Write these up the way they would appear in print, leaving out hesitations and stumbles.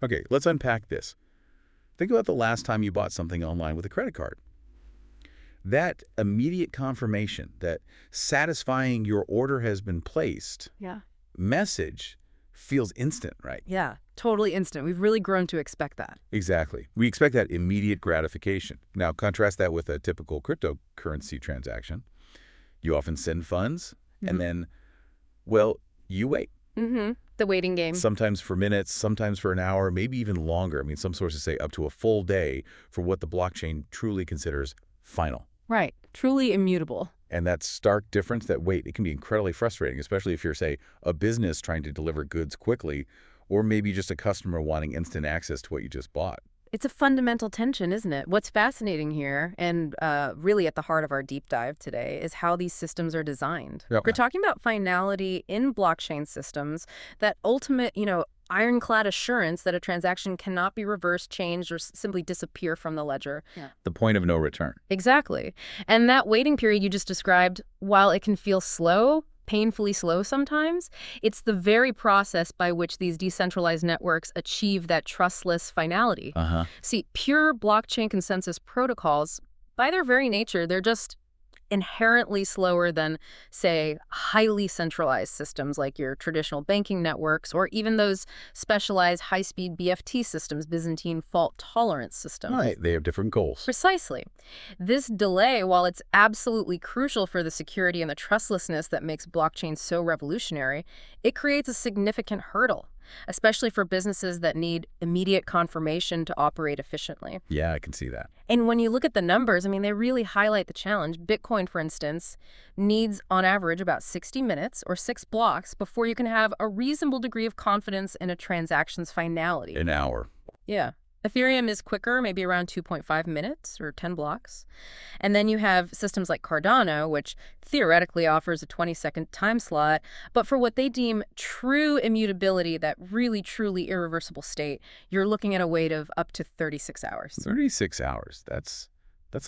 Okay, let's unpack this. Think about the last time you bought something online with a credit card. That immediate confirmation that satisfying your order has been placed Yeah. message feels instant, right? Yeah, totally instant. We've really grown to expect that. Exactly. We expect that immediate gratification. Now, contrast that with a typical cryptocurrency transaction. You often send funds, and then, well, you wait. The waiting game. Sometimes for minutes, sometimes for an hour, maybe even longer. I mean, some sources say up to a full day for what the blockchain truly considers final. Right. Truly immutable. And that stark difference, that wait, it can be incredibly frustrating, especially if you're, say, a business trying to deliver goods quickly, or maybe just a customer wanting instant access to what you just bought. It's a fundamental tension, isn't it? What's fascinating here, and really at the heart of our deep dive today, is how these systems are designed. Yep. We're talking about finality in blockchain systems, that ultimate, ironclad assurance that a transaction cannot be reversed, changed, or simply disappear from the ledger. Yeah. The point of no return. Exactly. And that waiting period you just described, while it can feel slow, painfully slow sometimes, it's the very process by which these decentralized networks achieve that trustless finality. See, pure blockchain consensus protocols, by their very nature, they're just inherently slower than, say, highly centralized systems like your traditional banking networks, or even those specialized high-speed BFT systems, Byzantine fault-tolerance systems. Right, they have different goals. Precisely. This delay, while it's absolutely crucial for the security and the trustlessness that makes blockchain so revolutionary, it creates a significant hurdle, especially for businesses that need immediate confirmation to operate efficiently. Yeah, I can see that. And when you look at the numbers, I mean, they really highlight the challenge. Bitcoin, for instance, needs on average about 60 minutes or 6 blocks before you can have a reasonable degree of confidence in a transaction's finality. An hour. Yeah. Ethereum is quicker, maybe around 2.5 minutes or 10 blocks. And then you have systems like Cardano, which theoretically offers a 20-second time slot, but for what they deem true immutability, that really, truly irreversible state, you're looking at a wait of up to 36 hours. 36 hours. That's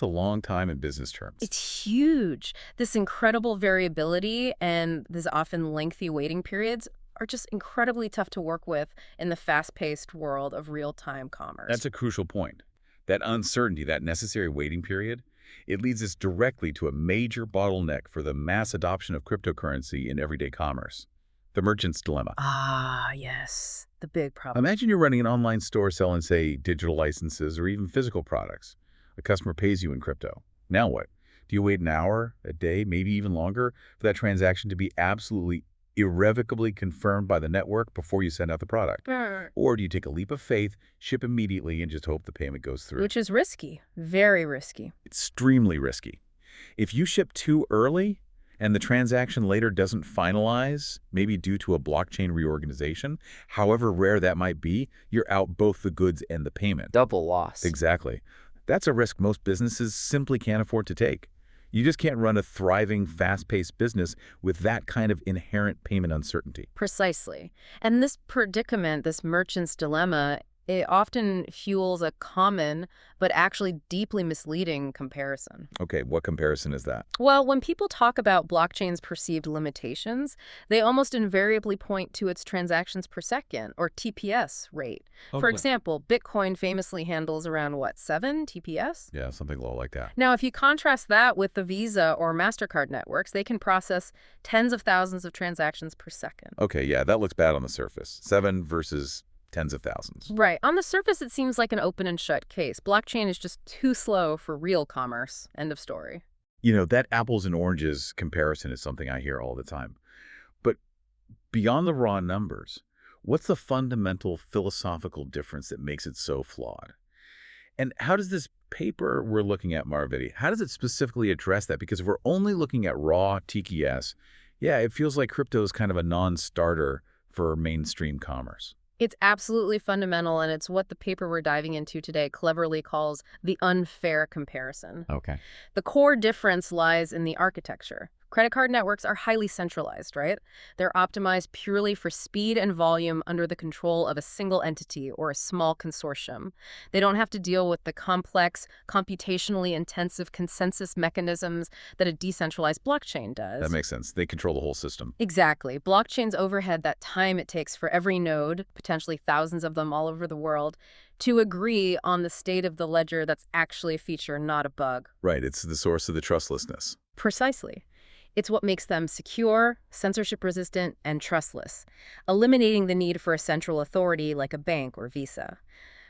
a long time in business terms. It's huge. This incredible variability and these often lengthy waiting periods are just incredibly tough to work with in the fast-paced world of real-time commerce. That's a crucial point. That uncertainty, that necessary waiting period, it leads us directly to a major bottleneck for the mass adoption of cryptocurrency in everyday commerce. The merchant's dilemma. Ah, yes. The big problem. Imagine you're running an online store selling, say, digital licenses or even physical products. A customer pays you in crypto. Now what? Do you wait an hour, a day, maybe even longer for that transaction to be absolutely irrevocably confirmed by the network before you send out the product? Or do you take a leap of faith, ship immediately, and just hope the payment goes through? Which is risky. Very risky. Extremely risky. If you ship too early and the transaction later doesn't finalize, maybe due to a blockchain reorganization, however rare that might be, you're out both the goods and the payment. Double loss. Exactly. That's a risk most businesses simply can't afford to take. You just can't run a thriving, fast-paced business with that kind of inherent payment uncertainty. Precisely. And this predicament, this merchant's dilemma, it often fuels a common but actually deeply misleading comparison. Okay, what comparison is that? Well, when people talk about blockchain's perceived limitations, they almost invariably point to its transactions per second, or TPS rate. For example, Bitcoin famously handles around, 7 TPS? Yeah, something low like that. Now, if you contrast that with the Visa or MasterCard networks, they can process tens of thousands of transactions per second. Okay, yeah, that looks bad on the surface. 7 versus tens of thousands. Right. On the surface, it seems like an open and shut case. Blockchain is just too slow for real commerce. End of story. You know, that apples and oranges comparison is something I hear all the time. But beyond the raw numbers, what's the fundamental philosophical difference that makes it so flawed? And how does this paper we're looking at, Maravedí, how does it specifically address that? Because if we're only looking at raw TKS, yeah, it feels like crypto is kind of a non-starter for mainstream commerce. It's absolutely fundamental, and it's what the paper we're diving into today cleverly calls the unfair comparison. Okay. The core difference lies in the architecture. Credit card networks are highly centralized, right? They're optimized purely for speed and volume under the control of a single entity or a small consortium. They don't have to deal with the complex, computationally intensive consensus mechanisms that a decentralized blockchain That does. makes sense. They control the whole system. Exactly. Blockchains overhead that time it takes for every node, potentially thousands of them all over the world, to agree on the state of the ledger that's actually a feature, not a bug. Right, it's the source of the trustlessness. Precisely. It's what makes them secure, censorship-resistant, and trustless, eliminating the need for a central authority like a bank or Visa.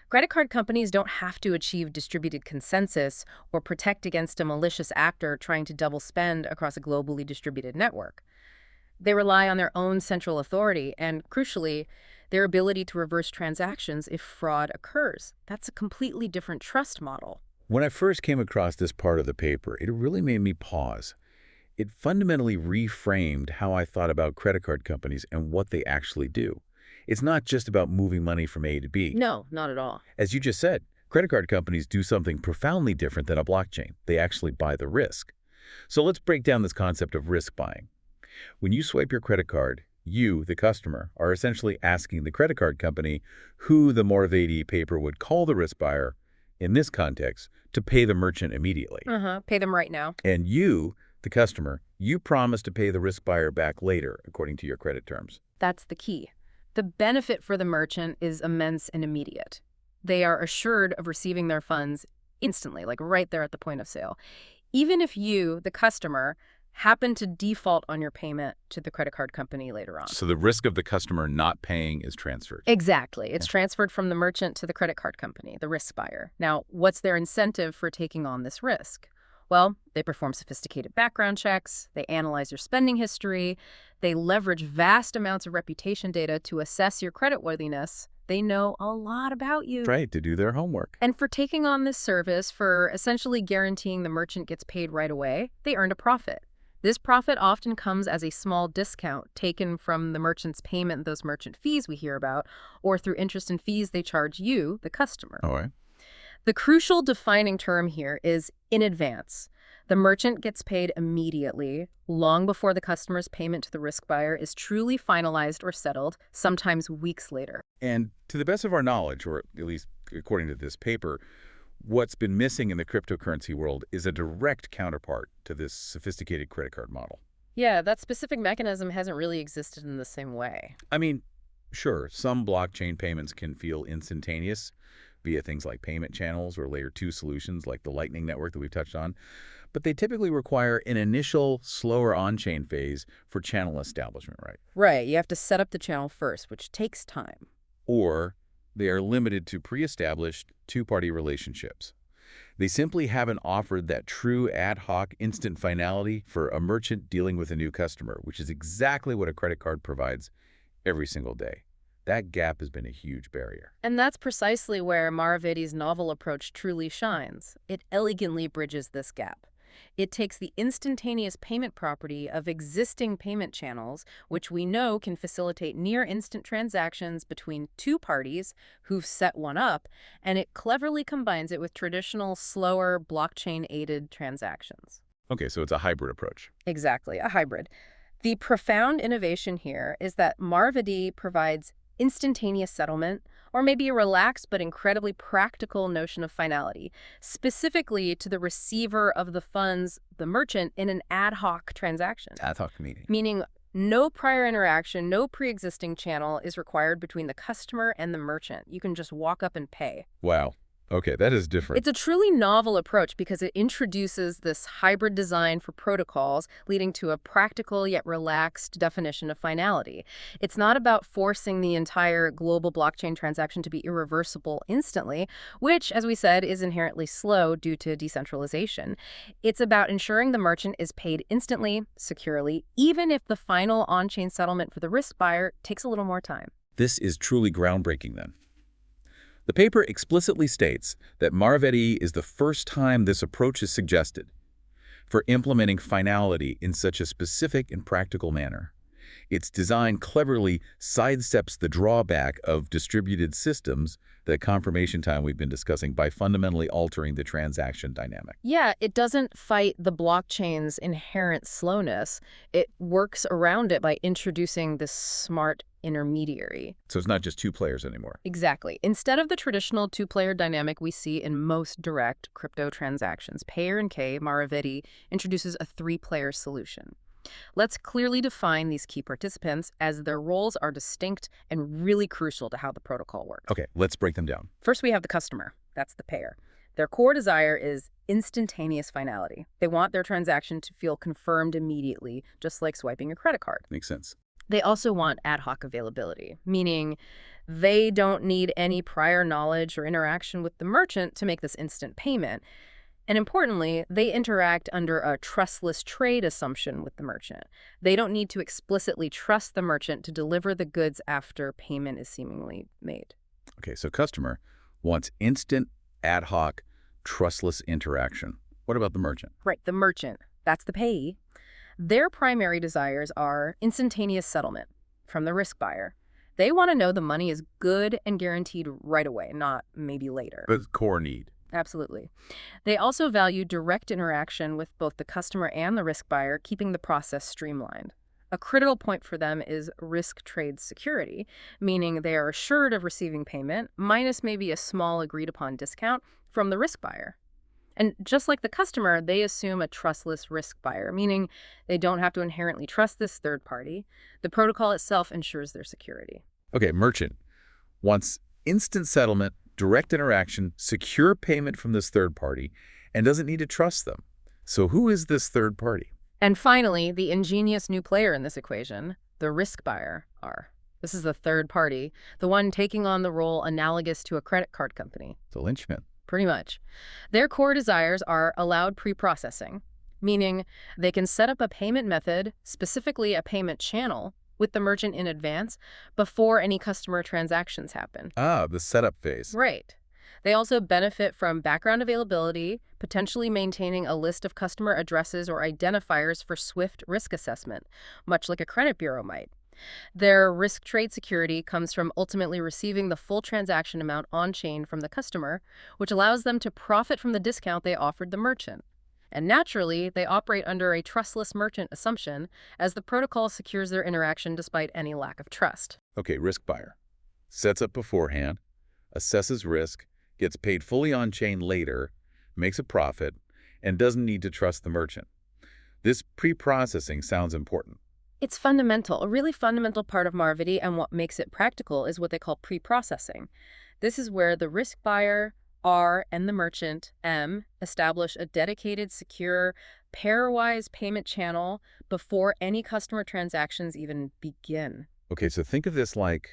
Credit card companies don't have to achieve distributed consensus or protect against a malicious actor trying to double spend across a globally distributed network. They rely on their own central authority and, crucially, their ability to reverse transactions if fraud occurs. That's a completely different trust model. When I first came across this part of the paper, it really made me pause. It fundamentally reframed how I thought about credit card companies and what they actually do. It's not just about moving money from A to B. No, not at all. As you just said, credit card companies do something profoundly different than a blockchain. They actually buy the risk. So let's break down this concept of risk buying. When you swipe your credit card, you, the customer, are essentially asking the credit card company who the Maravedí paper would call the risk buyer, in this context, to pay the merchant immediately. Pay them right now. And you, the customer, you promise to pay the risk buyer back later, according to your credit terms. That's the key. The benefit for the merchant is immense and immediate. They are assured of receiving their funds instantly, like right there at the point of sale. Even if you, the customer, happen to default on your payment to the credit card company later on. So the risk of the customer not paying is transferred. Exactly. It's transferred from the merchant to the credit card company, the risk buyer. Now, what's their incentive for taking on this risk? Well, they perform sophisticated background checks, they analyze your spending history, they leverage vast amounts of reputation data to assess your creditworthiness. They know a lot about you. Right, to do their homework. And for taking on this service, for essentially guaranteeing the merchant gets paid right away, they earned a profit. This profit often comes as a small discount taken from the merchant's payment, those merchant fees we hear about, or through interest and fees they charge you, the customer. All right. The crucial defining term here is in advance. The merchant gets paid immediately, long before the customer's payment to the risk buyer is truly finalized or settled, sometimes weeks later. And to the best of our knowledge, or at least according to this paper, what's been missing in the cryptocurrency world is a direct counterpart to this sophisticated credit card model. Yeah, that specific mechanism hasn't really existed in the same way. I mean, sure, some blockchain payments can feel instantaneous via things like payment channels or layer 2 solutions like the Lightning Network that we've touched on, but they typically require an initial, slower on-chain phase for channel establishment, right? Right, you have to set up the channel first, which takes time. Or they are limited to pre-established two-party relationships. They simply haven't offered that true ad hoc instant finality for a merchant dealing with a new customer, which is exactly what a credit card provides every single day. That gap has been a huge barrier. And that's precisely where Maravedí's novel approach truly shines. It elegantly bridges this gap. It takes the instantaneous payment property of existing payment channels, which we know can facilitate near-instant transactions between two parties who've set one up, and it cleverly combines it with traditional, slower, blockchain-aided transactions. Okay, so it's a hybrid approach. Exactly, a hybrid. The profound innovation here is that Maravedí provides instantaneous settlement, or maybe a relaxed but incredibly practical notion of finality, specifically to the receiver of the funds, the merchant, in an ad hoc transaction. Ad hoc meeting. Meaning no prior interaction, no pre-existing channel is required between the customer and the merchant. You can just walk up and pay. Wow. Okay, that is different. It's a truly novel approach because it introduces this hybrid design for protocols, leading to a practical yet relaxed definition of finality. It's not about forcing the entire global blockchain transaction to be irreversible instantly, which, as we said, is inherently slow due to decentralization. It's about ensuring the merchant is paid instantly, securely, even if the final on-chain settlement for the risk buyer takes a little more time. This is truly groundbreaking then. The paper explicitly states that Maravedí is the first time this approach is suggested for implementing finality in such a specific and practical manner. Its design cleverly sidesteps the drawback of distributed systems, the confirmation time we've been discussing, by fundamentally altering the transaction dynamic. Yeah, it doesn't fight the blockchain's inherent slowness. It works around it by introducing this smart intermediary. So it's not just two players anymore. Exactly. Instead of the traditional two-player dynamic we see in most direct crypto transactions, Payer and K, Maravedí, introduces a three-player solution. Let's clearly define these key participants, as their roles are distinct and really crucial to how the protocol works. Okay, let's break them down. First, we have the customer. That's the payer. Their core desire is instantaneous finality. They want their transaction to feel confirmed immediately, just like swiping a credit card. Makes sense. They also want ad hoc availability, meaning they don't need any prior knowledge or interaction with the merchant to make this instant payment. And importantly, they interact under a trustless trade assumption with the merchant. They don't need to explicitly trust the merchant to deliver the goods after payment is seemingly made. Okay, so customer wants instant, ad hoc, trustless interaction. What about the merchant? Right, the merchant, that's the payee. Their primary desires are instantaneous settlement from the risk buyer. They want to know the money is good and guaranteed right away, not maybe later. But core need. Absolutely. They also value direct interaction with both the customer and the risk buyer, keeping the process streamlined. A critical point for them is risk trade security, meaning they are assured of receiving payment, minus maybe a small agreed-upon discount from the risk buyer. And just like the customer, they assume a trustless risk buyer, meaning they don't have to inherently trust this third party. The protocol itself ensures their security. Okay, merchant wants instant settlement, direct interaction, secure payment from this third party, and doesn't need to trust them. So who is this third party? And finally, the ingenious new player in this equation, the risk buyer, are. This is the third party, the one taking on the role analogous to a credit card company. The linchpin. Pretty much. Their core desires are allowed pre-processing, meaning they can set up a payment method, specifically a payment channel, with the merchant in advance before any customer transactions happen. Ah, the setup phase. Right. They also benefit from background availability, potentially maintaining a list of customer addresses or identifiers for swift risk assessment, much like a credit bureau might. Their risk trade security comes from ultimately receiving the full transaction amount on-chain from the customer, which allows them to profit from the discount they offered the merchant. And naturally, they operate under a trustless merchant assumption, as the protocol secures their interaction despite any lack of trust. Okay, risk buyer. Sets up beforehand, assesses risk, gets paid fully on-chain later, makes a profit, and doesn't need to trust the merchant. This pre-processing sounds important. It's fundamental. A really fundamental part of Maravedí, and what makes it practical, is what they call pre-processing. This is where the risk buyer, R, and the merchant, M, establish a dedicated, secure, pairwise payment channel before any customer transactions even begin. Okay, so think of this like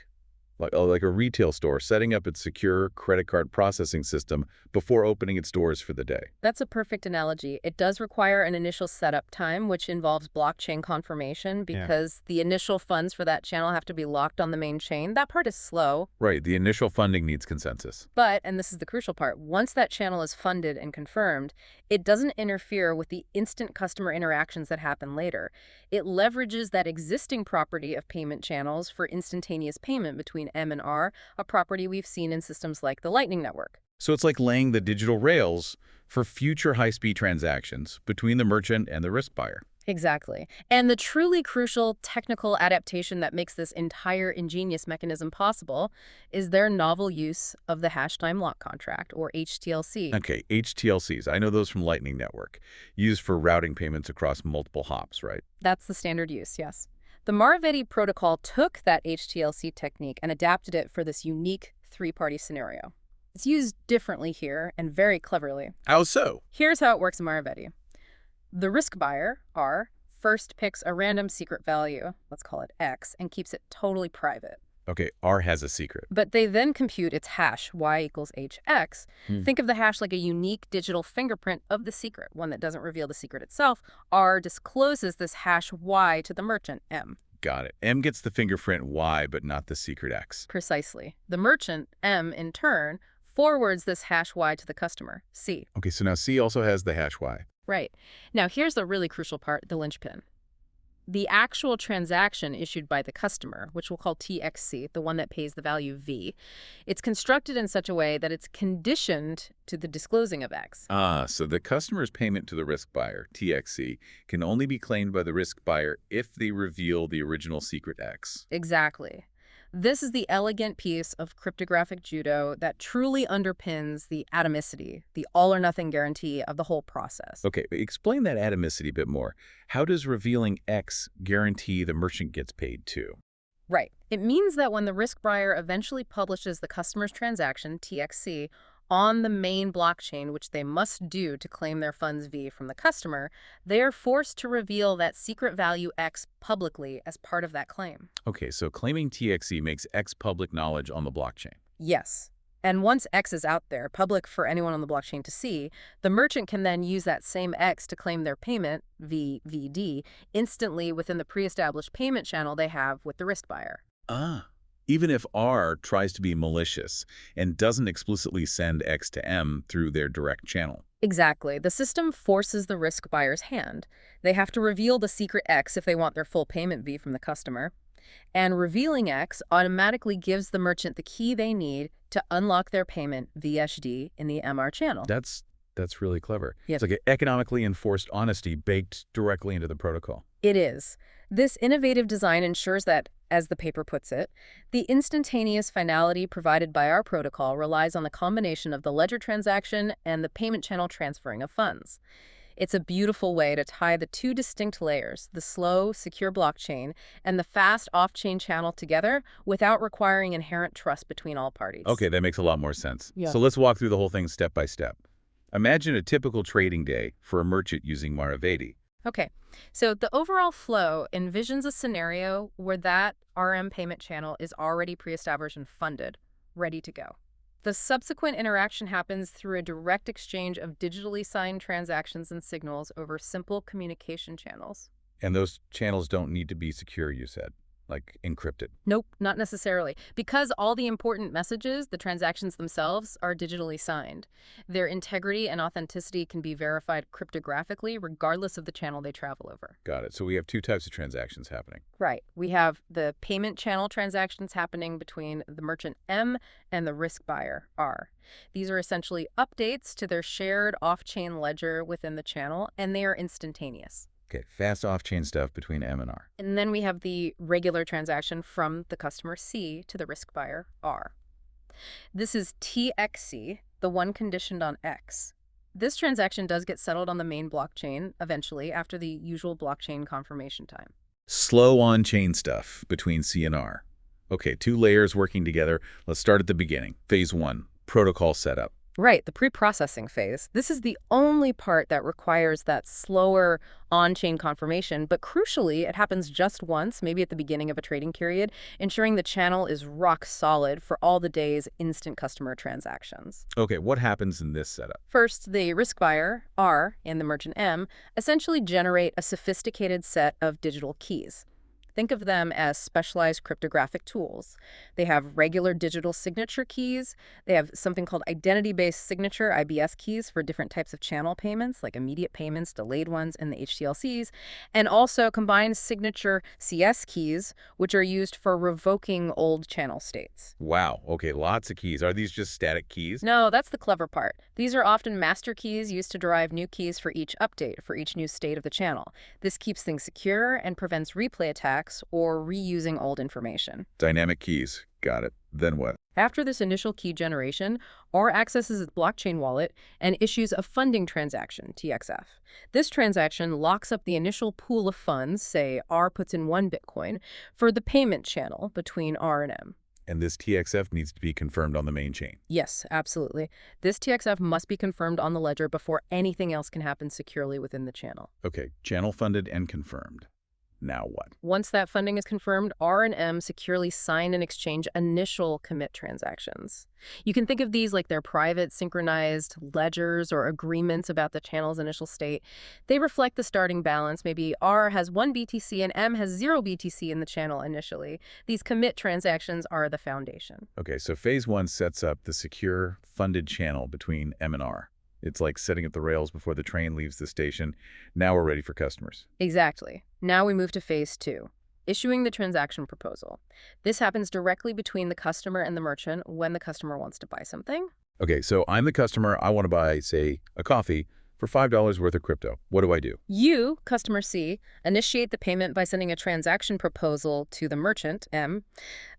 a retail store setting up its secure credit card processing system before opening its doors for the day. That's a perfect analogy. It does require an initial setup time, which involves blockchain confirmation because the initial funds for that channel have to be locked on the main chain. That part is slow. Right, the initial funding needs consensus. But, and this is the crucial part, once that channel is funded and confirmed, it doesn't interfere with the instant customer interactions that happen later. It leverages that existing property of payment channels for instantaneous payment between M and R, a property we've seen in systems like the Lightning Network. So it's like laying the digital rails for future high-speed transactions between the merchant and the risk buyer. Exactly. And the truly crucial technical adaptation that makes this entire ingenious mechanism possible is their novel use of the hash time lock contract, or HTLC. Okay, HTLCs. I know those from Lightning Network, used for routing payments across multiple hops, right? That's the standard use, yes. The Maravedí protocol took that HTLC technique and adapted it for this unique three-party scenario. It's used differently here and very cleverly. How so? Here's how it works in Maravedí. The risk buyer, R, first picks a random secret value, let's call it X, and keeps it totally private. Okay, R has a secret. But they then compute its hash, Y equals HX. Think of the hash like a unique digital fingerprint of the secret, one that doesn't reveal the secret itself. R discloses this hash Y to the merchant, M. Got it. M gets the fingerprint Y, but not the secret X. Precisely. The merchant, M, in turn, forwards this hash Y to the customer, C. Okay, so now C also has the hash Y. Right. Now here's the really crucial part, the linchpin. The actual transaction issued by the customer, which we'll call TXC, the one that pays the value V, it's constructed in such a way that it's conditioned to the disclosing of X. Ah, so the customer's payment to the risk buyer, TXC, can only be claimed by the risk buyer if they reveal the original secret X. Exactly. This is the elegant piece of cryptographic judo that truly underpins the atomicity, the all-or-nothing guarantee of the whole process. Okay, explain that atomicity a bit more. How does revealing X guarantee the merchant gets paid too? Right. It means that when the risk buyer eventually publishes the customer's transaction, TXC, on the main blockchain, which they must do to claim their funds V from the customer, they are forced to reveal that secret value X publicly as part of that claim. Okay, so claiming TXC makes X public knowledge on the blockchain. Yes. And once X is out there, public for anyone on the blockchain to see, the merchant can then use that same X to claim their payment, VVD, instantly within the pre-established payment channel they have with the risk buyer. Ah. Even if R tries to be malicious and doesn't explicitly send X to M through their direct channel. Exactly. The system forces the risk buyer's hand. They have to reveal the secret X if they want their full payment V from the customer. And revealing X automatically gives the merchant the key they need to unlock their payment VSD in the MR channel. That's really clever. Yep. It's like an economically enforced honesty baked directly into the protocol. It is. This innovative design ensures that, as the paper puts it, the instantaneous finality provided by our protocol relies on the combination of the ledger transaction and the payment channel transferring of funds. It's a beautiful way to tie the two distinct layers, the slow, secure blockchain and the fast off-chain channel together without requiring inherent trust between all parties. Okay, that makes a lot more sense. Yeah. So let's walk through the whole thing step by step. Imagine a typical trading day for a merchant using Maravedí. Okay, so the overall flow envisions a scenario where that RM payment channel is already pre-established and funded, ready to go. The subsequent interaction happens through a direct exchange of digitally signed transactions and signals over simple communication channels. And those channels don't need to be secure, you said, like encrypted. Nope, not necessarily. Because all the important messages, the transactions themselves, are digitally signed. Their integrity and authenticity can be verified cryptographically regardless of the channel they travel over. Got it. So we have two types of transactions happening. Right. We have the payment channel transactions happening between the merchant M and the risk buyer R. These are essentially updates to their shared off-chain ledger within the channel, and they are instantaneous. Okay, fast off-chain stuff between M and R. And then we have the regular transaction from the customer C to the risk buyer R. This is TXC, the one conditioned on X. This transaction does get settled on the main blockchain eventually after the usual blockchain confirmation time. Slow on-chain stuff between C and R. Okay, two layers working together. Let's start at the beginning. Phase 1, protocol setup. Right, the pre-processing phase. This is the only part that requires that slower on-chain confirmation, but crucially, it happens just once, maybe at the beginning of a trading period, ensuring the channel is rock solid for all the day's instant customer transactions. Okay, what happens in this setup? First, the risk buyer, R, and the merchant M, essentially generate a sophisticated set of digital keys. Think of them as specialized cryptographic tools. They have regular digital signature keys. They have something called identity-based signature, IBS keys, for different types of channel payments, like immediate payments, delayed ones, and the HTLCs, and also combined signature CS keys, which are used for revoking old channel states. Wow, okay, lots of keys. Are these just static keys? No, that's the clever part. These are often master keys used to derive new keys for each update, for each new state of the channel. This keeps things secure and prevents replay attacks or reusing old information. Dynamic keys. Got it. Then what? After this initial key generation, R accesses its blockchain wallet and issues a funding transaction, TXF. This transaction locks up the initial pool of funds, say R puts in 1 Bitcoin, for the payment channel between R and M. And this TXF needs to be confirmed on the main chain. Yes, absolutely. This TXF must be confirmed on the ledger before anything else can happen securely within the channel. Okay, channel funded and confirmed. Now what? Once that funding is confirmed, R and M securely sign and exchange initial commit transactions. You can think of these like their private synchronized ledgers or agreements about the channel's initial state. They reflect the starting balance. Maybe R has 1 BTC and M has 0 BTC in the channel initially. These commit transactions are the foundation. Okay, so phase 1 sets up the secure funded channel between M and R. It's like setting up the rails before the train leaves the station. Now we're ready for customers. Exactly. Now we move to phase two, issuing the transaction proposal. This happens directly between the customer and the merchant when the customer wants to buy something. Okay, so I'm the customer. I want to buy, say, a coffee for $5 worth of crypto. What do I do? You, customer C, initiate the payment by sending a transaction proposal to the merchant, M.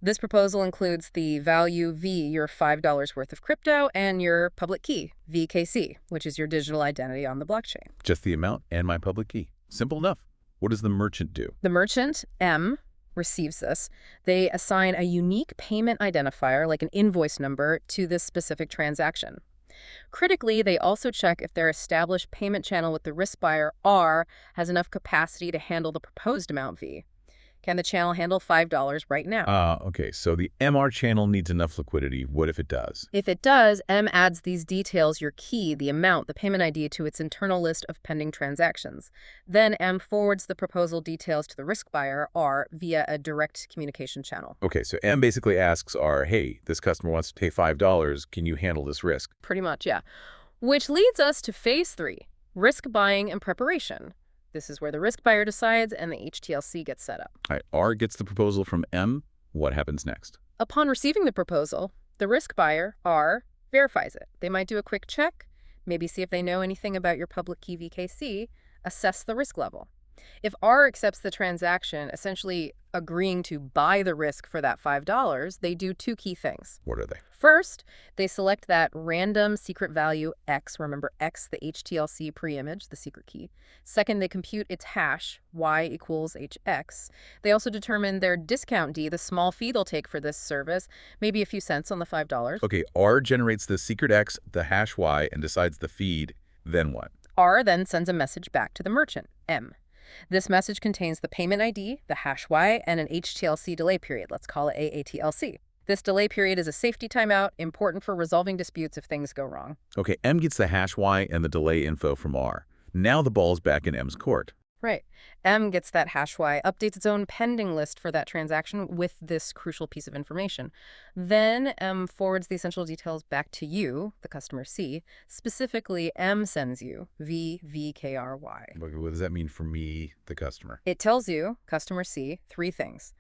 This proposal includes the value V, your $5 worth of crypto, and your public key, VKC, which is your digital identity on the blockchain. Just the amount and my public key. Simple enough. What does the merchant do? The merchant, M, receives this. They assign a unique payment identifier, like an invoice number, to this specific transaction. Critically, they also check if their established payment channel with the risk buyer, R, has enough capacity to handle the proposed amount, V. Can the channel handle $5 right now? Okay, so the MR channel needs enough liquidity. What if it does? If it does, M adds these details, your key, the amount, the payment ID, to its internal list of pending transactions. Then M forwards the proposal details to the risk buyer, R, via a direct communication channel. Okay, so M basically asks R, hey, this customer wants to pay $5. Can you handle this risk? Pretty much, yeah. Which leads us to phase three, risk buying and preparation. This is where the risk buyer decides and the HTLC gets set up. All right, R gets the proposal from M. What happens next? Upon receiving the proposal, the risk buyer, R, verifies it. They might do a quick check, maybe see if they know anything about your public key VKC, assess the risk level. If R accepts the transaction, essentially agreeing to buy the risk for that $5, they do two key things. What are they? First, they select that random secret value X, remember X, the HTLC preimage, the secret key. Second, they compute its hash, Y equals HX. They also determine their discount D, the small fee they'll take for this service, maybe a few cents on the $5. Okay, R generates the secret X, the hash Y, and decides the feed. Then what? R then sends a message back to the merchant, M. This message contains the payment ID, the hash Y, and an HTLC delay period. Let's call it AATLC. This delay period is a safety timeout, important for resolving disputes if things go wrong. Okay, M gets the hash Y and the delay info from R. Now the ball's back in M's court. Right. M gets that hash Y, updates its own pending list for that transaction with this crucial piece of information. Then M forwards the essential details back to you, the customer C. Specifically, M sends you VVKRY. What does that mean for me, the customer? It tells you, customer C, three things.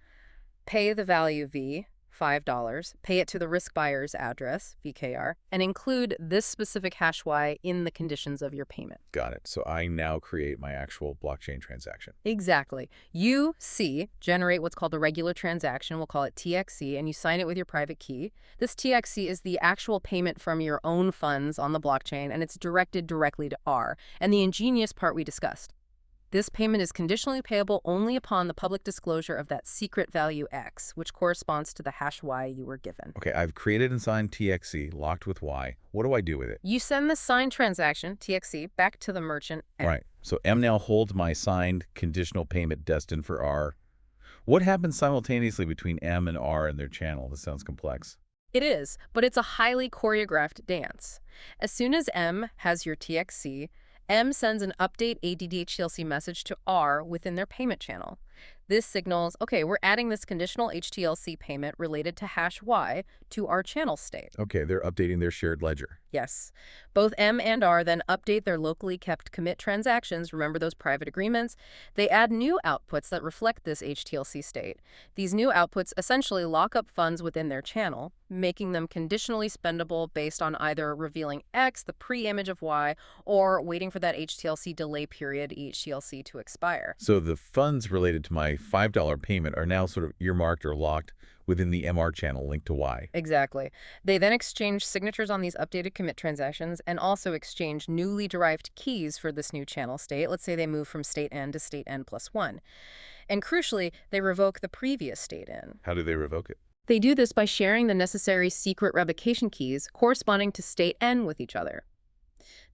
Pay the value V, $5, pay it to the risk buyer's address, VKR, and include this specific hash Y in the conditions of your payment. Got it. So I now create my actual blockchain transaction. Exactly. You, C, generate what's called a regular transaction, we'll call it TXC, and you sign it with your private key. This TXC is the actual payment from your own funds on the blockchain, and it's directed directly to R. And the ingenious part we discussed. This payment is conditionally payable only upon the public disclosure of that secret value X, which corresponds to the hash Y you were given. Okay, I've created and signed TXC, locked with Y. What do I do with it? You send the signed transaction, TXC, back to the merchant. Right. So M now holds my signed conditional payment destined for R. What happens simultaneously between M and R and their channel? This sounds complex. It is, but it's a highly choreographed dance. As soon as M has your TXC, M sends an update ADD-HTLC message to R within their payment channel. This signals, okay, we're adding this conditional HTLC payment related to hash Y to our channel state. Okay, they're updating their shared ledger. Yes. Both M and R then update their locally kept commit transactions, remember those private agreements. They add new outputs that reflect this HTLC state. These new outputs essentially lock up funds within their channel, making them conditionally spendable based on either revealing X, the pre-image of Y, or waiting for that HTLC delay period, HTLC, to expire. So the funds related to my $5 payment are now sort of earmarked or locked within the MR channel linked to Y. Exactly. They then exchange signatures on these updated commit transactions and also exchange newly derived keys for this new channel state. Let's say they move from state N to state N+1. And crucially, they revoke the previous state N. How do they revoke it? They do this by sharing the necessary secret revocation keys corresponding to state N with each other.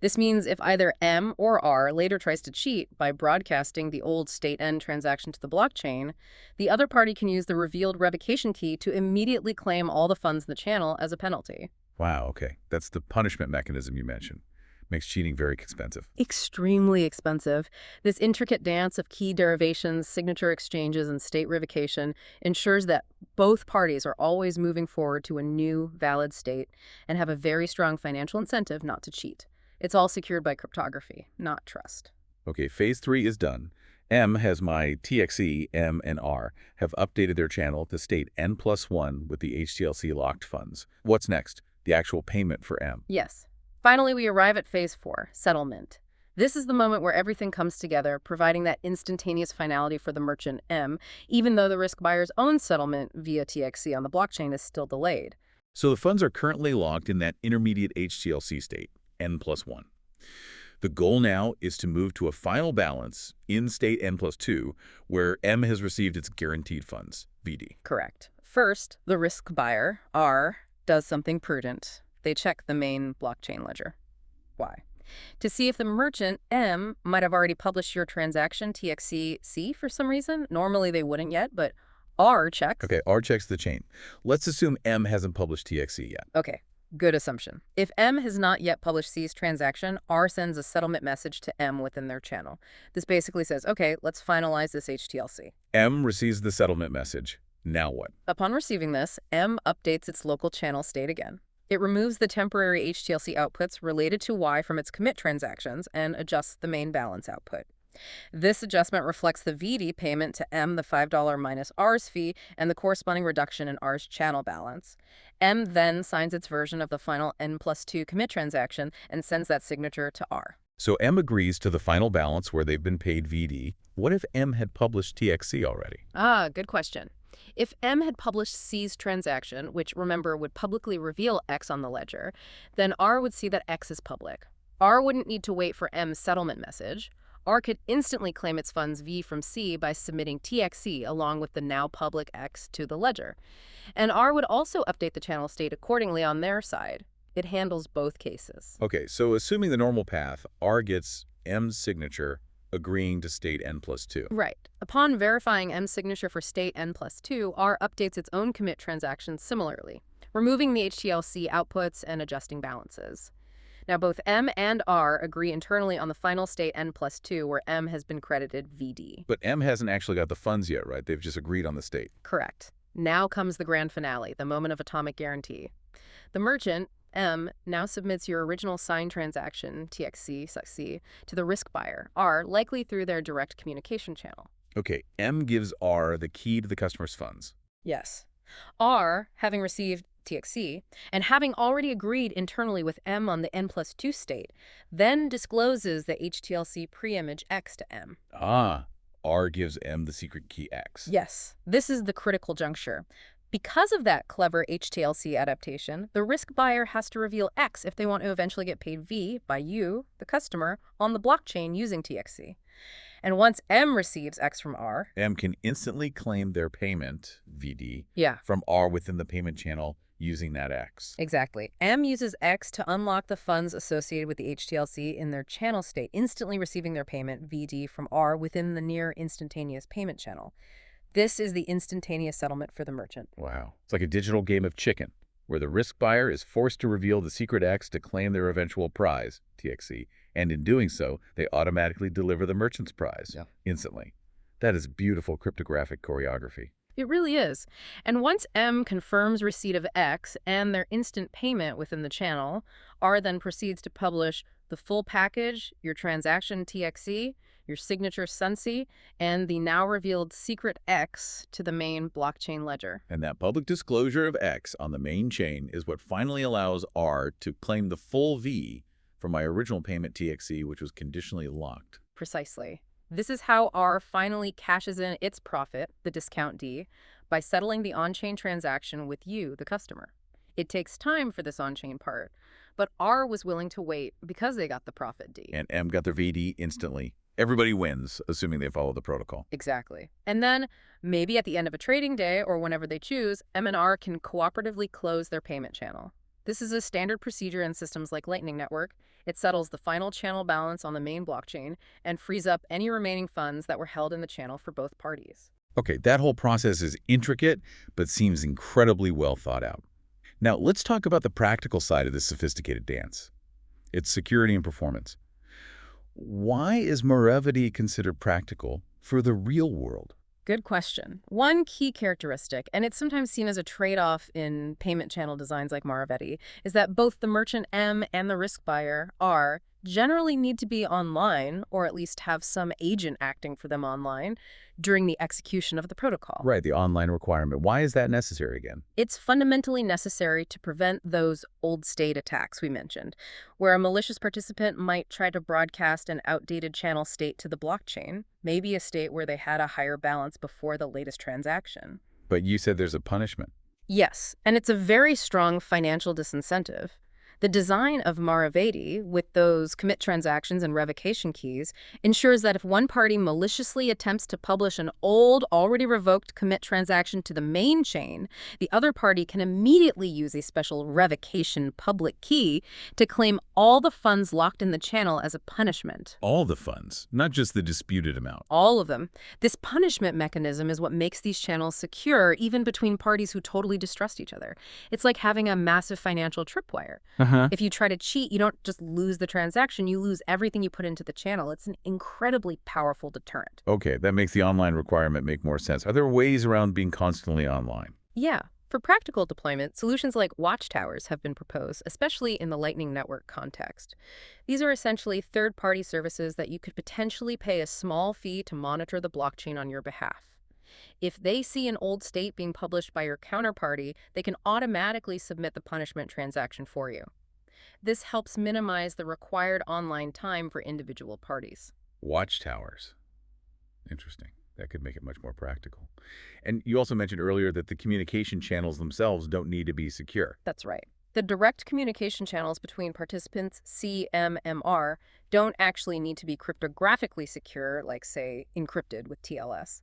This means if either M or R later tries to cheat by broadcasting the old state N transaction to the blockchain, the other party can use the revealed revocation key to immediately claim all the funds in the channel as a penalty. Wow, okay. That's the punishment mechanism you mentioned. Makes cheating very expensive. Extremely expensive. This intricate dance of key derivations, signature exchanges, and state revocation ensures that both parties are always moving forward to a new, valid state and have a very strong financial incentive not to cheat. It's all secured by cryptography, not trust. Okay, phase 3 is done. M has my TXE, M, and R have updated their channel to state N+1 with the HTLC locked funds. What's next? The actual payment for M. Yes. Finally, we arrive at phase 4, settlement. This is the moment where everything comes together, providing that instantaneous finality for the merchant M, even though the risk buyer's own settlement via TXE on the blockchain is still delayed. So the funds are currently locked in that intermediate HTLC state, N+1. The goal now is to move to a final balance in state N+2, where M has received its guaranteed funds, VD. Correct. First, the risk buyer, R, does something prudent. They check the main blockchain ledger. Why? To see if the merchant, M, might have already published your transaction, TXC, for some reason. Normally they wouldn't yet, but R checks. Okay, R checks the chain. Let's assume M hasn't published TXE yet. Okay, good assumption. If M has not yet published C's transaction, R sends a settlement message to M within their channel. This basically says, okay, let's finalize this HTLC. M receives the settlement message. Now what? Upon receiving this, M updates its local channel state again. It removes the temporary HTLC outputs related to Y from its commit transactions and adjusts the main balance output. This adjustment reflects the VD payment to M, the $5 minus R's fee, and the corresponding reduction in R's channel balance. M then signs its version of the final N+2 commit transaction and sends that signature to R. So M agrees to the final balance where they've been paid VD. What if M had published TXE already? Good question. If M had published C's transaction, which, remember, would publicly reveal X on the ledger, then R would see that X is public. R wouldn't need to wait for M's settlement message. R could instantly claim its funds V from C by submitting TXE along with the now public X to the ledger. And R would also update the channel state accordingly on their side. It handles both cases. Okay, so assuming the normal path, R gets M's signature, agreeing to state N+2. Right. Upon verifying M's signature for state N+2, R updates its own commit transactions similarly, removing the HTLC outputs and adjusting balances. Now, both M and R agree internally on the final state N+2, where M has been credited VD. But M hasn't actually got the funds yet, right? They've just agreed on the state. Correct. Now comes the grand finale, the moment of atomic guarantee. The merchant, M, now submits your original signed transaction, TXC, to the risk buyer, R, likely through their direct communication channel. Okay, M gives R the key to the customer's funds. Yes. R, having received TXC, and having already agreed internally with M on the N+2 state, then discloses the HTLC preimage X to M. R gives M the secret key X. Yes, this is the critical juncture. Because of that clever HTLC adaptation, the risk buyer has to reveal X if they want to eventually get paid V by you, the customer, on the blockchain using TXC. And once M receives X from R, M can instantly claim their payment, VD, yeah, from R within the payment channel using that X. exactly. M uses X to unlock the funds associated with the HTLC in their channel state, instantly receiving their payment, VD, from R within the near instantaneous payment channel. This is the instantaneous settlement for the merchant. Wow. It's like a digital game of chicken, where the risk buyer is forced to reveal the secret X to claim their eventual prize, TXE, and in doing so, they automatically deliver the merchant's prize instantly. That is beautiful cryptographic choreography. It really is. And once M confirms receipt of X and their instant payment within the channel, R then proceeds to publish the full package, your transaction TXE, your signature SUNSI, and the now revealed secret X to the main blockchain ledger. And that public disclosure of X on the main chain is what finally allows R to claim the full V for my original payment TXE, which was conditionally locked. Precisely. This is how R finally cashes in its profit, the discount D, by settling the on-chain transaction with you, the customer. It takes time for this on-chain part, but R was willing to wait because they got the profit D. And M got their VD instantly. Everybody wins, assuming they follow the protocol. Exactly. And then, maybe at the end of a trading day or whenever they choose, M and R can cooperatively close their payment channel. This is a standard procedure in systems like Lightning Network. It settles the final channel balance on the main blockchain and frees up any remaining funds that were held in the channel for both parties. Okay, that whole process is intricate, but seems incredibly well thought out. Now, let's talk about the practical side of this sophisticated dance. Its security and performance. Why is Maravedí considered practical for the real world? Good question. One key characteristic, and it's sometimes seen as a trade-off in payment channel designs like Maravedí, is that both the merchant M and the risk buyer R generally need to be online, or at least have some agent acting for them online, during the execution of the protocol. Right, the online requirement. Why is that necessary again? It's fundamentally necessary to prevent those old state attacks we mentioned, where a malicious participant might try to broadcast an outdated channel state to the blockchain, maybe a state where they had a higher balance before the latest transaction. But you said there's a punishment. Yes, and it's a very strong financial disincentive. The design of Maravedí, with those commit transactions and revocation keys, ensures that if one party maliciously attempts to publish an old, already revoked commit transaction to the main chain, the other party can immediately use a special revocation public key to claim all the funds locked in the channel as a punishment. All the funds, not just the disputed amount. All of them. This punishment mechanism is what makes these channels secure, even between parties who totally distrust each other. It's like having a massive financial tripwire. If you try to cheat, you don't just lose the transaction, you lose everything you put into the channel. It's an incredibly powerful deterrent. Okay, that makes the online requirement make more sense. Are there ways around being constantly online? Yeah. For practical deployment, solutions like watchtowers have been proposed, especially in the Lightning Network context. These are essentially third-party services that you could potentially pay a small fee to monitor the blockchain on your behalf. If they see an old state being published by your counterparty, they can automatically submit the punishment transaction for you. This helps minimize the required online time for individual parties. Watchtowers. Interesting. That could make it much more practical. And you also mentioned earlier that the communication channels themselves don't need to be secure. That's right. The direct communication channels between participants C, M, M, R don't actually need to be cryptographically secure, like, say, encrypted with TLS.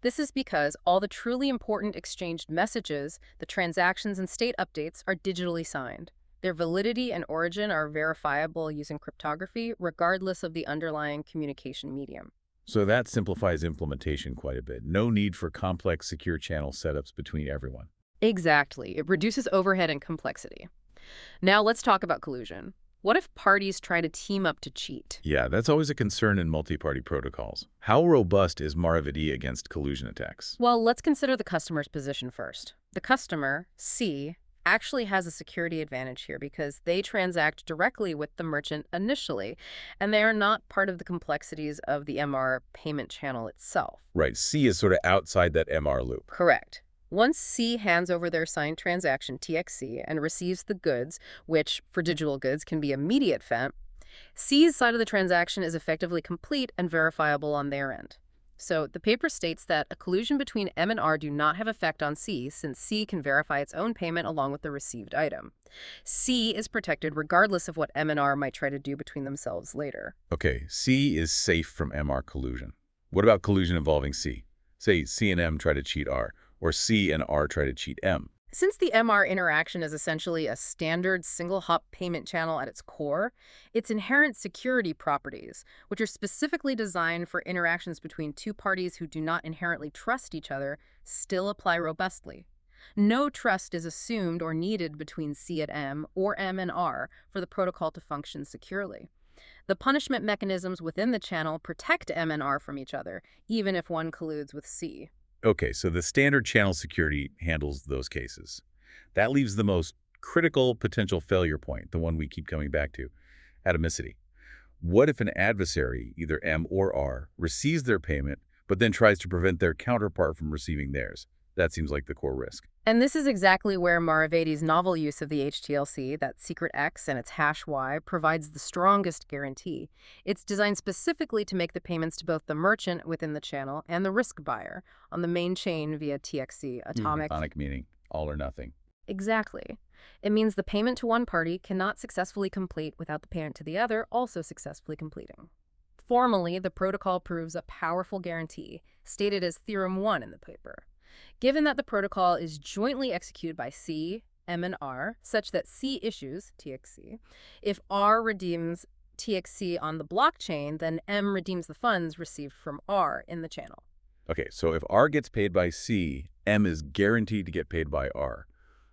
This is because all the truly important exchanged messages, the transactions and state updates, are digitally signed. Their validity and origin are verifiable using cryptography, regardless of the underlying communication medium. So that simplifies implementation quite a bit. No need for complex secure channel setups between everyone. Exactly. It reduces overhead and complexity. Now let's talk about collusion. What if parties try to team up to cheat? Yeah, that's always a concern in multi-party protocols. How robust is Maravedí against collusion attacks? Well, let's consider the customer's position first. The customer, C, actually has a security advantage here because they transact directly with the merchant initially, and they are not part of the complexities of the MR payment channel itself. Right, C is sort of outside that MR loop. Correct. Once C hands over their signed transaction, TXC, and receives the goods, which for digital goods can be immediate FET, C's side of the transaction is effectively complete and verifiable on their end. So the paper states that a collusion between M and R do not have effect on C, since C can verify its own payment along with the received item. C is protected regardless of what M and R might try to do between themselves later. Okay, C is safe from MR collusion. What about collusion involving C? Say C and M try to cheat R, or C and R try to cheat M. Since the MR interaction is essentially a standard single-hop payment channel at its core, its inherent security properties, which are specifically designed for interactions between two parties who do not inherently trust each other, still apply robustly. No trust is assumed or needed between C and M or M and R for the protocol to function securely. The punishment mechanisms within the channel protect M and R from each other, even if one colludes with C. Okay, so the standard channel security handles those cases. That leaves the most critical potential failure point, the one we keep coming back to, atomicity. What if an adversary, either M or R, receives their payment, but then tries to prevent their counterpart from receiving theirs? That seems like the core risk. And this is exactly where Maravedí's novel use of the HTLC, that secret X and its hash Y, provides the strongest guarantee. It's designed specifically to make the payments to both the merchant within the channel and the risk buyer on the main chain via TXC, atomic. Atomic meaning all or nothing. Exactly. It means the payment to one party cannot successfully complete without the payment to the other also successfully completing. Formally, the protocol proves a powerful guarantee, stated as Theorem 1 in the paper. Given that the protocol is jointly executed by C, M, and R, such that C issues, TXC, if R redeems TXC on the blockchain, then M redeems the funds received from R in the channel. Okay, so if R gets paid by C, M is guaranteed to get paid by R.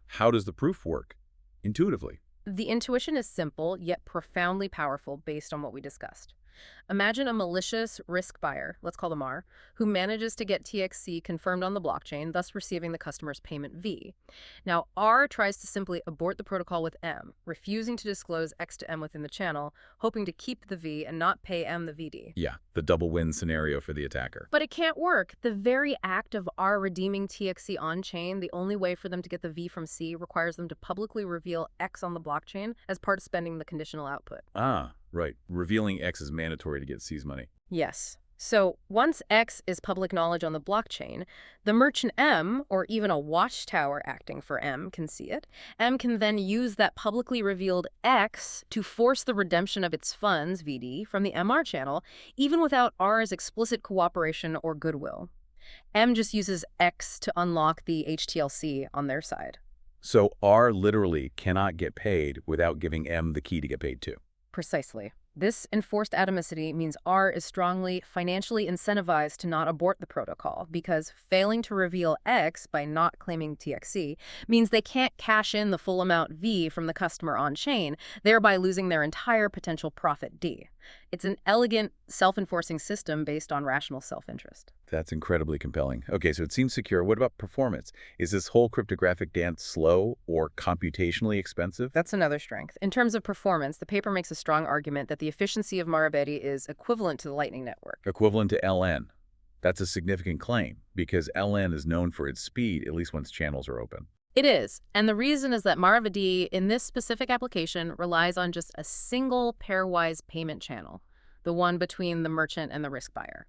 How does the proof work? Intuitively. The intuition is simple, yet profoundly powerful based on what we discussed. Imagine a malicious risk buyer, let's call them R, who manages to get TXC confirmed on the blockchain, thus receiving the customer's payment V. Now, R tries to simply abort the protocol with M, refusing to disclose X to M within the channel, hoping to keep the V and not pay M the VD. Yeah, the double win scenario for the attacker. But it can't work. The very act of R redeeming TXC on-chain, the only way for them to get the V from C, requires them to publicly reveal X on the blockchain as part of spending the conditional output. Ah, right. Revealing X is mandatory to get C's money. Yes. So once X is public knowledge on the blockchain, the merchant M, or even a watchtower acting for M, can see it. M can then use that publicly revealed X to force the redemption of its funds, VD, from the MR channel, even without R's explicit cooperation or goodwill. M just uses X to unlock the HTLC on their side. So R literally cannot get paid without giving M the key to get paid too. Precisely. This enforced atomicity means R is strongly financially incentivized to not abort the protocol because failing to reveal X by not claiming TXC means they can't cash in the full amount V from the customer on-chain, thereby losing their entire potential profit D. It's an elegant, self-enforcing system based on rational self-interest. That's incredibly compelling. Okay, so it seems secure. What about performance? Is this whole cryptographic dance slow or computationally expensive? That's another strength. In terms of performance, the paper makes a strong argument that the efficiency of Maravedí is equivalent to the Lightning Network. Equivalent to LN. That's a significant claim because LN is known for its speed, at least once channels are open. It is, and the reason is that Maravedí, in this specific application, relies on just a single pairwise payment channel, the one between the merchant and the risk buyer.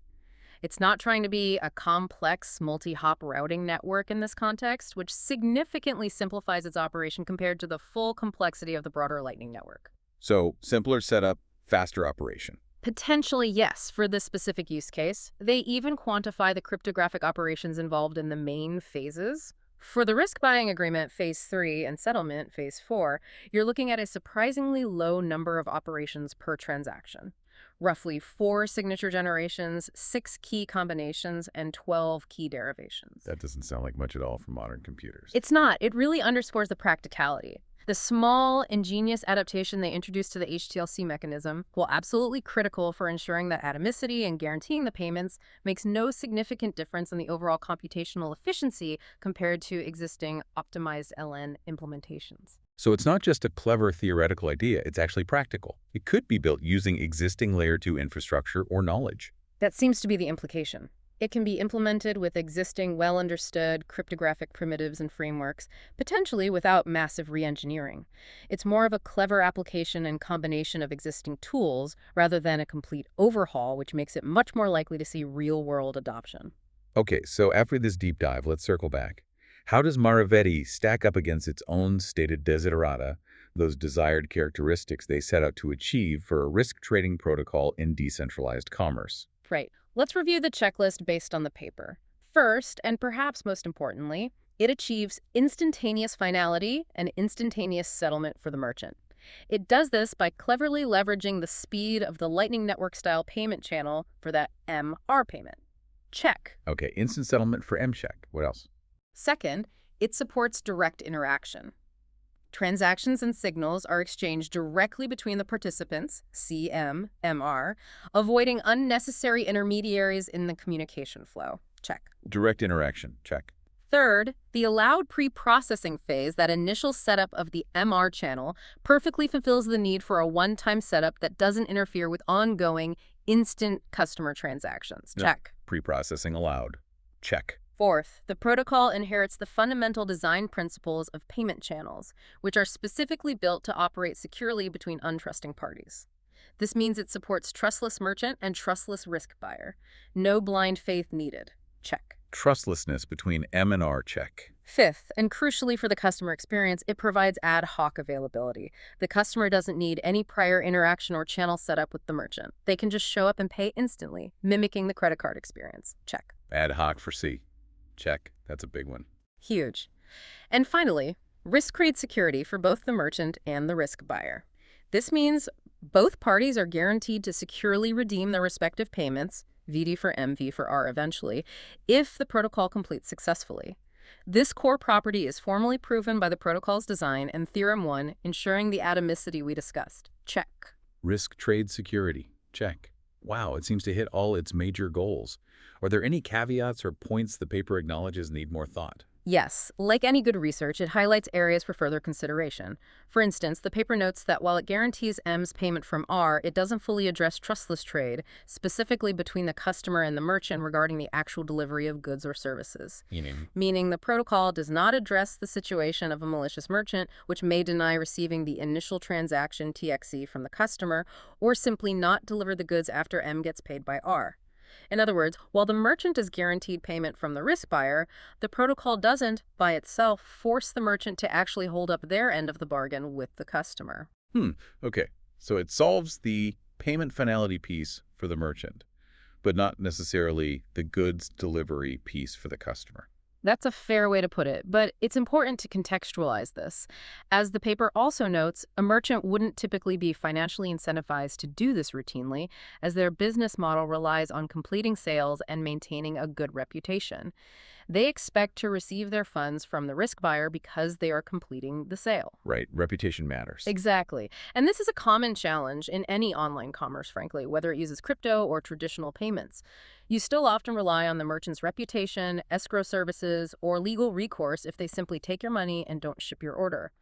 It's not trying to be a complex multi-hop routing network in this context, which significantly simplifies its operation compared to the full complexity of the broader Lightning Network. So, simpler setup, faster operation. Potentially, yes, for this specific use case. They even quantify the cryptographic operations involved in the main phases. For the risk buying agreement, phase 3, and settlement, phase 4, you're looking at a surprisingly low number of operations per transaction. Roughly 4 signature generations, 6 key combinations, and 12 key derivations. That doesn't sound like much at all for modern computers. It's not. It really underscores the practicality. The small, ingenious adaptation they introduced to the HTLC mechanism, while absolutely critical for ensuring that atomicity and guaranteeing the payments, makes no significant difference in the overall computational efficiency compared to existing optimized LN implementations. So it's not just a clever theoretical idea, it's actually practical. It could be built using existing Layer 2 infrastructure or knowledge. That seems to be the implication. It can be implemented with existing, well-understood cryptographic primitives and frameworks, potentially without massive re-engineering. It's more of a clever application and combination of existing tools rather than a complete overhaul, which makes it much more likely to see real-world adoption. Okay, so after this deep dive, let's circle back. How does Maravedí stack up against its own stated desiderata, those desired characteristics they set out to achieve for a risk trading protocol in decentralized commerce? Right. Let's review the checklist based on the paper. First, and perhaps most importantly, it achieves instantaneous finality and instantaneous settlement for the merchant. It does this by cleverly leveraging the speed of the Lightning Network-style payment channel for that MR payment. Check. Okay, instant settlement for M-check. What else? Second, it supports direct interaction. Transactions and signals are exchanged directly between the participants, CM, MR, avoiding unnecessary intermediaries in the communication flow. Check. Direct interaction. Check. Third, the allowed pre-processing phase, that initial setup of the MR channel, perfectly fulfills the need for a one-time setup that doesn't interfere with ongoing, instant customer transactions. Check. Pre-processing allowed. Check. Fourth, the protocol inherits the fundamental design principles of payment channels, which are specifically built to operate securely between untrusting parties. This means it supports trustless merchant and trustless risk buyer. No blind faith needed. Check. Trustlessness between M and R. Check. Fifth, and crucially for the customer experience, it provides ad hoc availability. The customer doesn't need any prior interaction or channel setup with the merchant. They can just show up and pay instantly, mimicking the credit card experience. Check. Ad hoc for C. Check. That's a big one. Huge. And finally, risk creates security for both the merchant and the risk buyer. This means both parties are guaranteed to securely redeem their respective payments, VD for M, V for R eventually, if the protocol completes successfully. This core property is formally proven by the protocol's design and Theorem 1, ensuring the atomicity we discussed. Check. Risk trade security. Check. Wow, it seems to hit all its major goals. Are there any caveats or points the paper acknowledges need more thought? Yes, like any good research, it highlights areas for further consideration. For instance, the paper notes that while it guarantees M's payment from R, it doesn't fully address trustless trade, specifically between the customer and the merchant regarding the actual delivery of goods or services. Meaning, Meaning the protocol does not address the situation of a malicious merchant, which may deny receiving the initial transaction TXE from the customer, or simply not deliver the goods after M gets paid by R. In other words, while the merchant is guaranteed payment from the risk buyer, the protocol doesn't, by itself, force the merchant to actually hold up their end of the bargain with the customer. hmm, okay. So it solves the payment finality piece for the merchant, but not necessarily the goods delivery piece for the customer. That's a fair way to put it, but it's important to contextualize this. As the paper also notes, a merchant wouldn't typically be financially incentivized to do this routinely, as their business model relies on completing sales and maintaining a good reputation. They expect to receive their funds from the risk buyer because they are completing the sale. Right, reputation matters. Exactly. And this is a common challenge in any online commerce, frankly, whether it uses crypto or traditional payments. You still often rely on the merchant's reputation, escrow services, or legal recourse if they simply take your money and don't ship your order.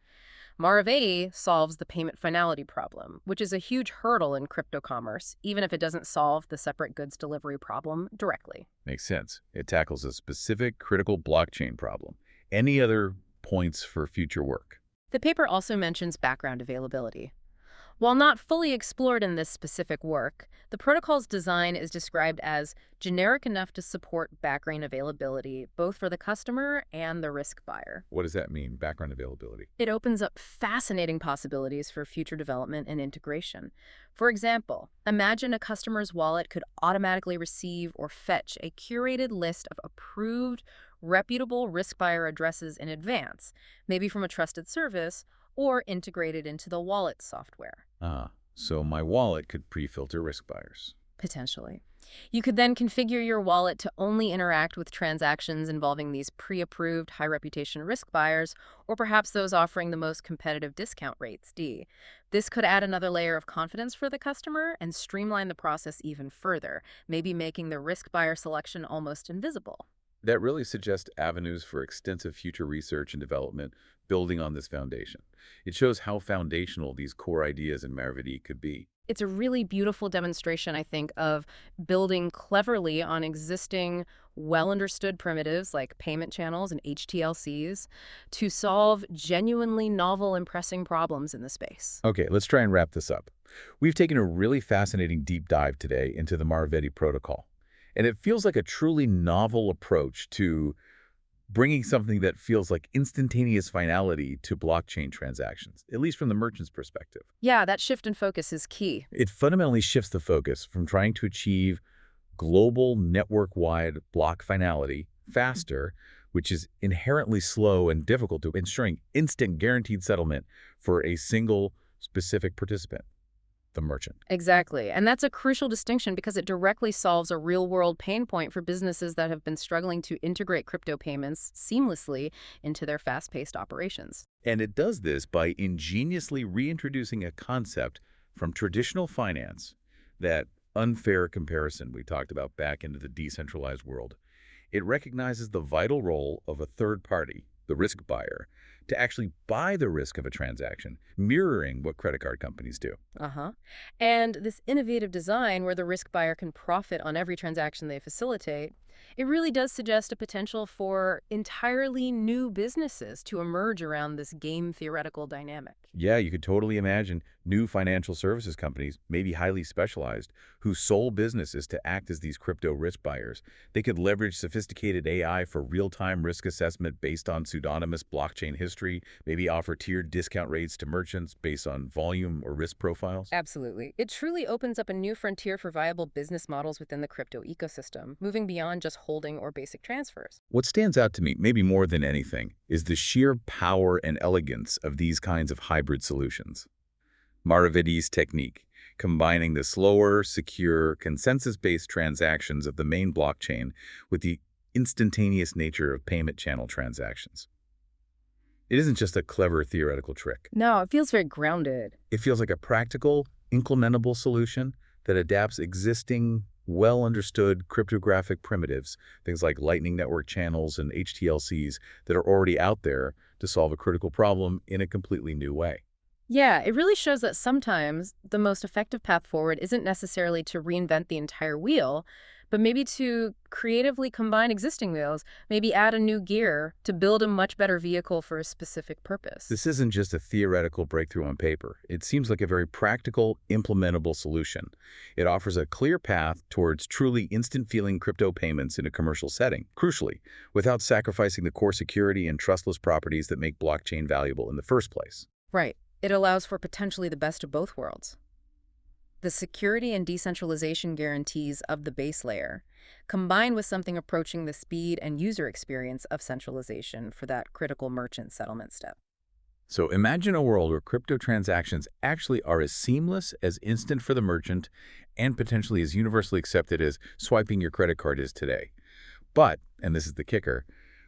Maravedí solves the payment finality problem, which is a huge hurdle in crypto commerce, even if it doesn't solve the separate goods delivery problem directly. Makes sense. It tackles a specific critical blockchain problem. Any other points for future work? The paper also mentions background availability. While not fully explored in this specific work, the protocol's design is described as generic enough to support background availability both for the customer and the risk buyer. What does that mean, background availability? It opens up fascinating possibilities for future development and integration. For example, imagine a customer's wallet could automatically receive or fetch a curated list of approved, reputable risk buyer addresses in advance, maybe from a trusted service, or integrated into the wallet software. So my wallet could pre-filter risk buyers. Potentially. You could then configure your wallet to only interact with transactions involving these pre-approved high-reputation risk buyers, or perhaps those offering the most competitive discount rates, D. This could add another layer of confidence for the customer and streamline the process even further, maybe making the risk buyer selection almost invisible. That really suggests avenues for extensive future research and development building on this foundation. It shows how foundational these core ideas in Maravedí could be. It's a really beautiful demonstration, I think, of building cleverly on existing, well-understood primitives like payment channels and HTLCs to solve genuinely novel and pressing problems in the space. Okay, let's try and wrap this up. We've taken a really fascinating deep dive today into the Maravedí protocol, and it feels like a truly novel approach to bringing something that feels like instantaneous finality to blockchain transactions, at least from the merchant's perspective. Yeah, that shift in focus is key. It fundamentally shifts the focus from trying to achieve global network-wide block finality faster, which is inherently slow and difficult, to ensuring instant guaranteed settlement for a single specific participant, the merchant. Exactly. And that's a crucial distinction because it directly solves a real-world pain point for businesses that have been struggling to integrate crypto payments seamlessly into their fast-paced operations. And it does this by ingeniously reintroducing a concept from traditional finance, that unfair comparison we talked about, back into the decentralized world. It recognizes the vital role of a third party, the risk buyer, to actually buy the risk of a transaction, mirroring what credit card companies do. Uh-huh. And this innovative design where the risk buyer can profit on every transaction they facilitate, it really does suggest a potential for entirely new businesses to emerge around this game theoretical dynamic. Yeah, you could totally imagine new financial services companies, maybe highly specialized, whose sole business is to act as these crypto risk buyers. They could leverage sophisticated AI for real-time risk assessment based on pseudonymous blockchain history, maybe offer tiered discount rates to merchants based on volume or risk profiles. Absolutely. It truly opens up a new frontier for viable business models within the crypto ecosystem, moving beyond just holding or basic transfers. What stands out to me, maybe more than anything, is the sheer power and elegance of these kinds of hybrid solutions. Maravedí's technique, combining the slower, secure, consensus-based transactions of the main blockchain with the instantaneous nature of payment channel transactions. It isn't just a clever theoretical trick. No, it feels very grounded. It feels like a practical, implementable solution that adapts existing, well-understood cryptographic primitives, things like Lightning Network channels and HTLCs that are already out there to solve a critical problem in a completely new way. Yeah, it really shows that sometimes the most effective path forward isn't necessarily to reinvent the entire wheel, but maybe to creatively combine existing wheels, maybe add a new gear to build a much better vehicle for a specific purpose. This isn't just a theoretical breakthrough on paper. It seems like a very practical, implementable solution. It offers a clear path towards truly instant-feeling crypto payments in a commercial setting, crucially, without sacrificing the core security and trustless properties that make blockchain valuable in the first place. Right. It allows for potentially the best of both worlds. The security and decentralization guarantees of the base layer, combined with something approaching the speed and user experience of centralization for that critical merchant settlement step. So imagine a world where crypto transactions actually are as seamless, as instant for the merchant, and potentially as universally accepted as swiping your credit card is today. But, and this is the kicker,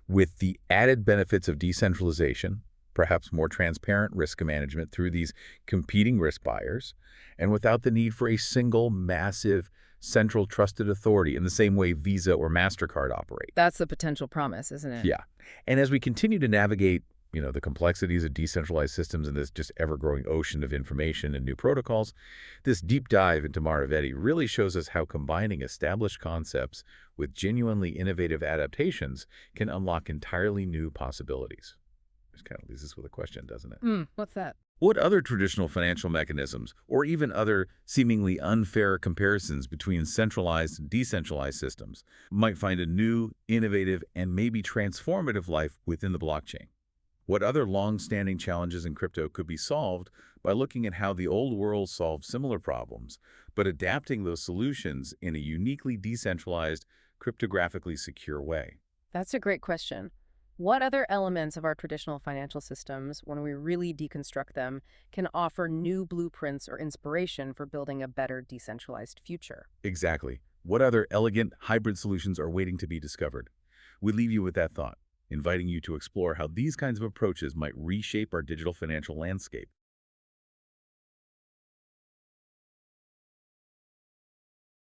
with the added benefits of decentralization, perhaps more transparent risk management through these competing risk buyers, and without the need for a single, massive, central trusted authority in the same way Visa or MasterCard operate. That's the potential promise, isn't it? Yeah. And as we continue to navigate, the complexities of decentralized systems in this just ever-growing ocean of information and new protocols, this deep dive into Maravedí really shows us how combining established concepts with genuinely innovative adaptations can unlock entirely new possibilities. Which kind of leaves us with a question, doesn't it? What's that? What other traditional financial mechanisms, or even other seemingly unfair comparisons between centralized and decentralized systems, might find a new, innovative, and maybe transformative life within the blockchain? What other long-standing challenges in crypto could be solved by looking at how the old world solved similar problems, but adapting those solutions in a uniquely decentralized, cryptographically secure way? That's a great question. What other elements of our traditional financial systems, when we really deconstruct them, can offer new blueprints or inspiration for building a better decentralized future? Exactly. What other elegant hybrid solutions are waiting to be discovered? We leave you with that thought, inviting you to explore how these kinds of approaches might reshape our digital financial landscape.